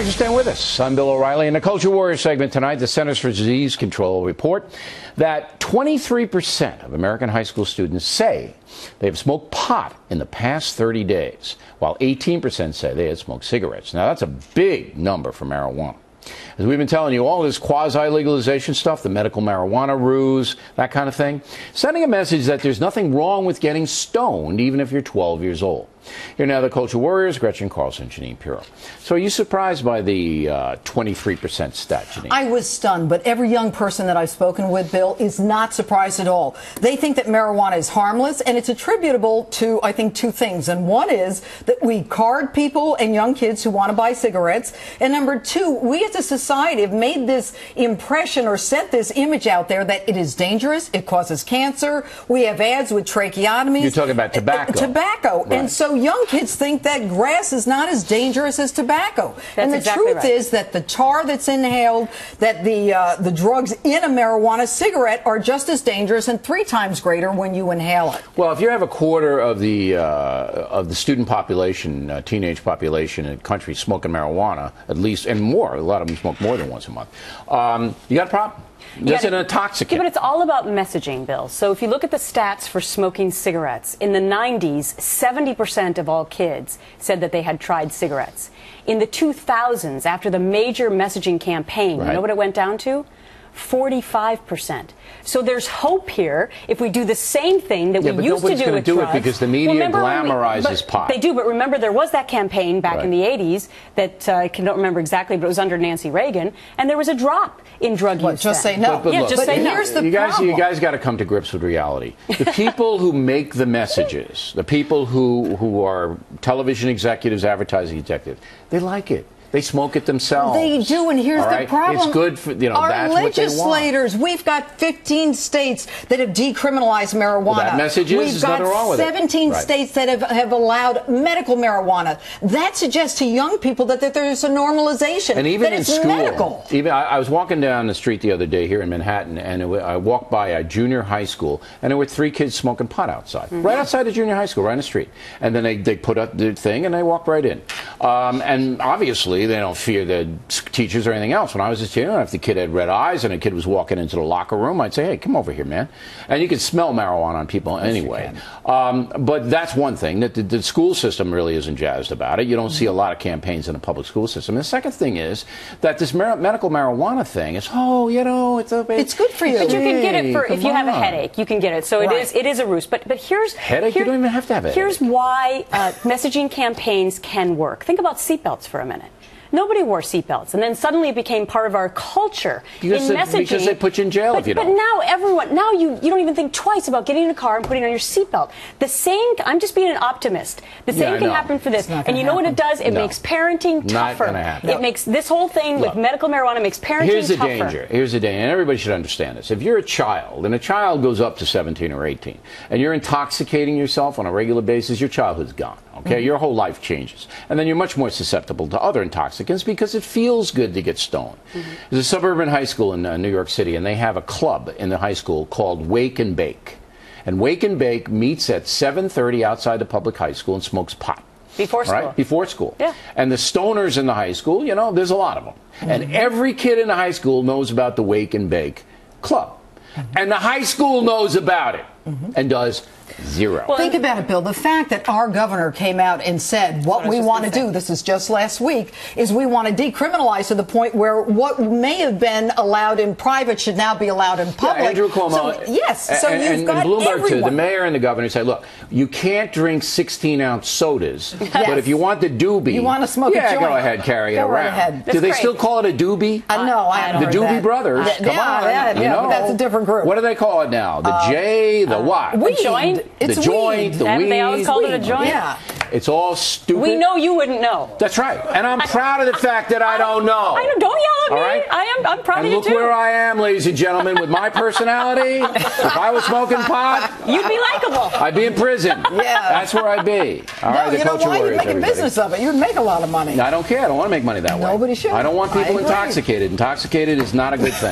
Thanks for staying with us. I'm Bill O'Reilly. In the Culture Warrior segment tonight, the Centers for Disease Control report that 23% of American high school students say they've smoked pot in the past 30 days, while 18% say they had smoked cigarettes. Now, that's a big number for marijuana. As we've been telling you, all this quasi-legalization stuff, the medical marijuana ruse, that kind of thing, sending a message that there's nothing wrong with getting stoned, even if you're 12 years old. Here now, the Culture Warriors, Gretchen Carlson, Janine Pirro. So are you surprised by the 23% stat, Janine? I was stunned, but every young person that I've spoken with, Bill, is not surprised at all. They think that marijuana is harmless, and it's attributable to, I think, two things. And one is that we card people and young kids who want to buy cigarettes. And number two, we as a society have made this impression or set this image out there that it is dangerous, it causes cancer. We have ads with tracheotomies. You're talking about tobacco. Tobacco. Right. And so young kids think that grass is not as dangerous as tobacco. And the truth is that the tar that's inhaled, that the drugs in a marijuana cigarette are just as dangerous and 3 times greater when you inhale it. Well, if you have a quarter of the student population, teenage population in the country smoking marijuana, at least, and more, a lot of them smoke more than once a month, you got a problem. That's an intoxicant. Yeah, but it's all about messaging, Bill. So if you look at the stats for smoking cigarettes, in the 90s, 70% of all kids said that they had tried cigarettes. In the 2000s, after the major messaging campaign, you know what it went down to? 45%. So there's hope here if we do the same thing that we used to do with drugs. Nobody's going to do it because the media glamorizes pot. They do, but remember there was that campaign back in the 80s that I don't remember exactly, but it was under Nancy Reagan, and there was a drop in drug use. Just say no. But just say no. Here's the problem. You guys got to come to grips with reality. The people who make the messages, the people who are television executives, advertising executives, they like it. They smoke it themselves. They do, and here's the problem. It's good for, our legislators, we've got 15 states that have decriminalized marijuana. Well, that message is, we've got nothing wrong with 17 states that have allowed medical marijuana. That suggests to young people that there's a normalization, and even that in it's school, medical. Even I was walking down the street the other day here in Manhattan, and I walked by a junior high school, and there were 3 kids smoking pot outside, right outside the junior high school, right in the street. And then they put up the thing, and they walked right in. And obviously, they don't fear the teachers or anything else. When I was a kid, if the kid had red eyes and a kid was walking into the locker room, I'd say, hey, come over here, man. And you could smell marijuana on people anyway. But that's one thing, that the school system really isn't jazzed about it. You don't see a lot of campaigns in the public school system. And the second thing is that this medical marijuana thing is, it's good for you. But you can get it for, if you have a headache, you can get it. So it is a ruse. But here's... Headache? You don't even have to have a headache. Here's why messaging campaigns can work. Think about seatbelts for a minute. Nobody wore seatbelts, and then suddenly it became part of our culture in messaging. Because they put you in jail if you don't. But now you don't even think twice about getting in a car and putting on your seatbelt. The same, I'm just being an optimist. The same can happen for this. And you know what it does? It makes parenting tougher. Not going to happen. It makes this whole thing with medical marijuana makes parenting tougher. Here's the danger. Here's the danger, and everybody should understand this. If you're a child, and a child goes up to 17 or 18, and you're intoxicating yourself on a regular basis, your childhood's gone. Okay, your whole life changes, and then you're much more susceptible to other intoxicants because it feels good to get stoned. There's a suburban high school in New York City, and they have a club in the high school called Wake and Bake. And Wake and Bake meets at 7:30 outside the public high school and smokes pot. Before school. Right? Before school. Yeah. And the stoners in the high school, there's a lot of them. And every kid in the high school knows about the Wake and Bake club. And the high school knows about it and does zero. Well, think about it, Bill. The fact that our governor came out and said what we want to do, this is just last week, is we want to decriminalize to the point where what may have been allowed in private should now be allowed in public. Yeah, Andrew Cuomo. So you've got Bloomberg too. The everyone. mayor and the governor say, look, you can't drink 16-ounce sodas, but if you want the doobie, you want to smoke a joint, go ahead, carry it around. Right ahead. Do they still call it a doobie? No, I don't The know. Doobie Brothers. Come on. Yeah, but that's a different group. What do they call it now? The J, the what? Weed. Joint? It's the joint, the weed. They always called it a joint? Yeah. It's all stupid. We know you wouldn't know. That's right. And I'm proud of the fact that I don't know. Don't yell at me. All right? I'm proud of you, too. And look where I am, ladies and gentlemen, with my personality. If I was smoking pot, you'd be likable. I'd be in prison. Yeah. That's where I'd be. All right, you know why? You'd make a business of it. You'd make a lot of money. I don't care. I don't want to make money that way. Nobody should. I don't want people I agree. intoxicated. Intoxicated is not a good thing.